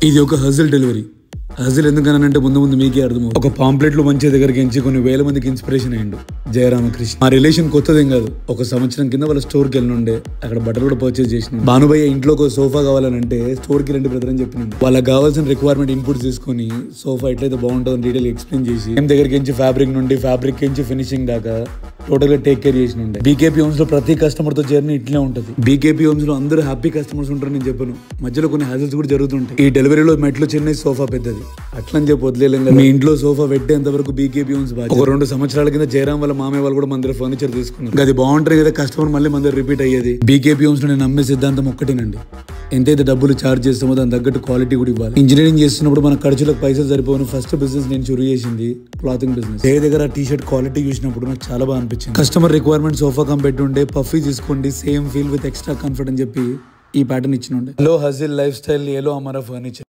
ఇది ఒక హజిల్ డెలివరీ. హజిల్ ఎందుకనంటే ముందు మీకే అర్థం. ఒక పాంప్లెట్ లో మంచి దగ్గరికి ఎంచి కొన్ని వేల మందికి ఇన్స్పిరేషన్ అయ్యిండు జయరామకృష్ణ. మా రిలేషన్ కొత్తదేం కాదు. ఒక సంవత్సరం కింద వాళ్ళ స్టోర్ కి వెళ్ళుండే, అక్కడ బట్టలు కూడా పర్చేస్ చేసిన. భానుభయ్య ఇంట్లో ఒక సోఫా కావాలంటే స్టోర్ కి 2 బ్రదర్ అని చెప్పినాడు. వాళ్ళకి కావాల్సిన రిక్వైర్మెంట్ ఇన్పుట్స్ తీసుకుని సోఫా ఎట్లయితే బాగుంటుందని డీటెయిల్ ఎక్స్ప్లెయిన్ చేసి మేము దగ్గరికి ఎంచి ఫ్యాబ్రిక్ నుండి ఫ్యాబ్రిక్ ఎంచి ఫినిషింగ్ దాకా టోటల్ గా టేక్ కేర్ చేసిన ఉండే. బీకేపీ హోమ్స్ లో ప్రతి కస్టమర్ తో జర్నీ ఇట్లే ఉంటుంది. బీకేపీ హోమ్స్ లో అందరూ హ్యాపీ కస్టమర్స్ ఉంటారు నేను చెప్పను. మధ్యలో కొన్ని హ్యాజల్స్ కూడా జరుగుతుంటాయి. ఈ డెలివరీలో మెట్లు చిన్న సోఫా పెద్దది అట్లా అని చెప్పి వదిలేం. మీ ఇంట్లో సోఫా పెట్టేంత వరకు బీకేపీ హోమ్స్ బాగా. ఒక 2 సంవత్సరాల కింద జయరాం వాళ్ళ మామయ్య వాళ్ళు కూడా మన దగ్గర ఫర్నిచర్ తీసుకున్నారు. అది బాగుంటుంది కదా, కస్టమర్ మళ్ళీ మన దగ్గర రిపీట్ అయ్యేది. బీకేపీ హోమ్స్ లో నేను నమ్మే సిద్ధాంతం ఒక్కటేనండి, ఎంతైతే డబ్బులు చార్జ్ చేస్తామో దాని తగ్గట్టు క్వాలిటీ కూడా ఇవ్వాలి. ఇంజనీరింగ్ చేస్తున్నప్పుడు మన ఖర్చులకు పైసలు సరిపోను ఫస్ట్ బిజినెస్ నేను షురూ చేసింది క్లాతింగ్ బిజినెస్. ఏ దగ్గర టీ షర్ట్ క్వాలిటీ చూసినప్పుడు నాకు చాలా బాగా అనిపించింది. కస్టమర్ రిక్వైర్మెంట్ సోఫా కం పెట్టుండే పఫీ తీసుకోండి same feel with extra comfort అని చెప్పి ఈ ప్యాటర్న్ ఇచ్చిన ఉండే. హలో హజిల్ లైఫ్ స్టైల్ ఏలో అమరా ఫర్నిచర్.